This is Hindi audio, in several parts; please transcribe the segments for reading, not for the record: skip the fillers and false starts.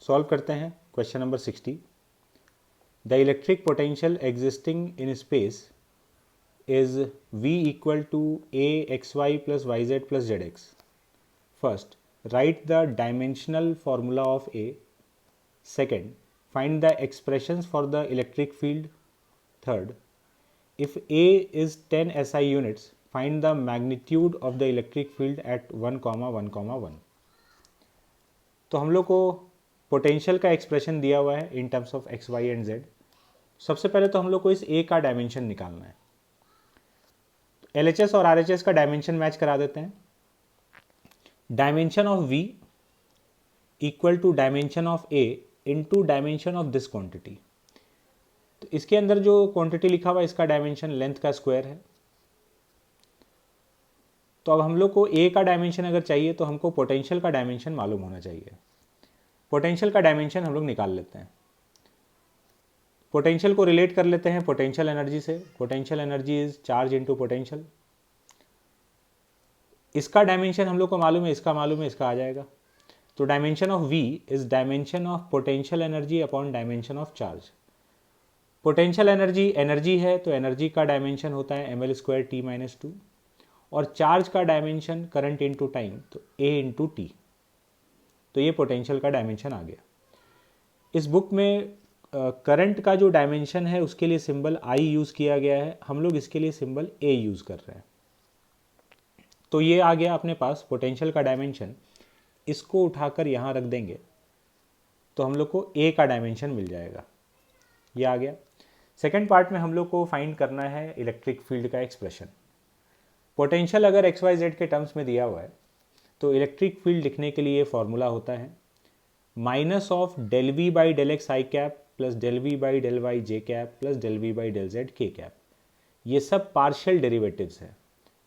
सॉल्व करते हैं question number 60। The electric potential existing in space is V equal to A xy plus yz plus zx. First, write the dimensional formula of A. Second, find the expressions for the electric field. Third, if A is 10 SI units, find the magnitude of the electric field at 1, 1, 1. तो हम लोग को पोटेंशियल का एक्सप्रेशन दिया हुआ है in terms of x y and z. सबसे पहले तो हम लोग को इस ए का डायमेंशन निकालना है। LHS और RHS का डायमेंशन मैच करा देते हैं। Dimension of V equal to dimension of A into dimension of this quantity. तो इसके अंदर जो क्वांटिटी लिखा हुआ है इसका डायमेंशन लेंथ का स्क्वायर है। तो अब हम लोग को A का डायमेंशन अगर चाहिए तो हमको पोटेंशियल का डायमेंशन मालूम होना चाहिए। पोटेंशियल का डायमेंशन हम लोग निकाल लेते हैं। पोटेंशियल को रिलेट कर लेते हैं पोटेंशियल एनर्जी से। Potential energy is charge into potential. इसका डायमेंशन हम लोग को मालूम है, इसका मालूम है, इसका आ जाएगा। तो dimension of V is dimension of potential energy upon dimension of charge. Potential energy energy है तो एनर्जी का डायमेंशन होता है ml² t-2 और चार्ज का डायमेंशन करंट इनटू टाइम तो A इंटू टी। तो ये पोटेंशियल का डायमेंशन आ गया। इस बुक में करंट का जो डायमेंशन है उसके लिए सिंबल I यूज़ किया गया है, हम लोग इसके लिए सिंबल A यूज़ कर रहे हैं। तो ये आ गया अपने पास पोटेंशियल का डायमेंशन। इसको उठाकर यहाँ रख देंगे तो हम लोग को A का डायमेंशन मिल जाएगा। ये आ गया। सेकेंड पार्ट में हम लोग को फाइंड करना है इलेक्ट्रिक फील्ड का एक्सप्रेशन। पोटेंशियल अगर XYZ के टर्म्स में दिया हुआ है तो इलेक्ट्रिक फील्ड लिखने के लिए फॉर्मूला होता है minus of del we by del x i cap plus del we by del y j cap plus del we by del z के कैप। ये सब पार्शियल डेरिवेटिव्स है।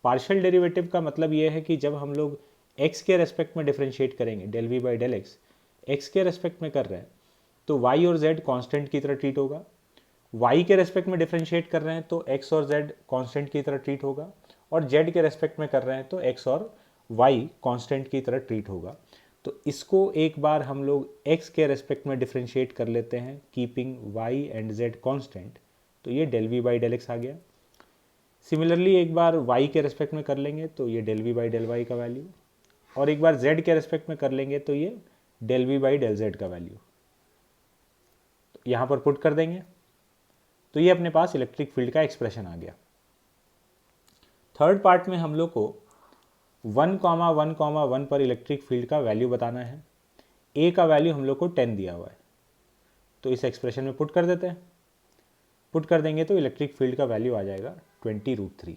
पार्शियल डेरिवेटिव का मतलब ये है कि जब हम लोग x के रेस्पेक्ट में डिफ्रेंशिएट करेंगे, del we by del x के रेस्पेक्ट में कर रहे हैं तो y और z कांस्टेंट की तरह ट्रीट होगा। y के रेस्पेक्ट में डिफ्रेंशिएट कर रहे हैं तो x और z कांस्टेंट की तरह ट्रीट होगा और z के रेस्पेक्ट में कर रहे हैं तो x और y कांस्टेंट की तरह ट्रीट होगा। तो इसको एक बार हम लोग x के रेस्पेक्ट में डिफ्रेंशिएट कर लेते हैं keeping y and z constant, तो ये del we by del X आ गया। सिमिलरली एक बार y के रेस्पेक्ट में कर लेंगे तो ये del we by del y का वैल्यू, और एक बार z के रेस्पेक्ट में कर लेंगे तो ये del we by del z का वैल्यू। तो यहाँ पर पुट कर देंगे तो ये अपने पास इलेक्ट्रिक फील्ड का एक्सप्रेशन आ गया। थर्ड पार्ट में हम लोग को 1,1,1 पर इलेक्ट्रिक फील्ड का वैल्यू बताना है। A का वैल्यू हम लोग को 10 दिया हुआ है तो इस एक्सप्रेशन में पुट कर देते हैं। पुट कर देंगे तो इलेक्ट्रिक फील्ड का वैल्यू आ जाएगा 20√3।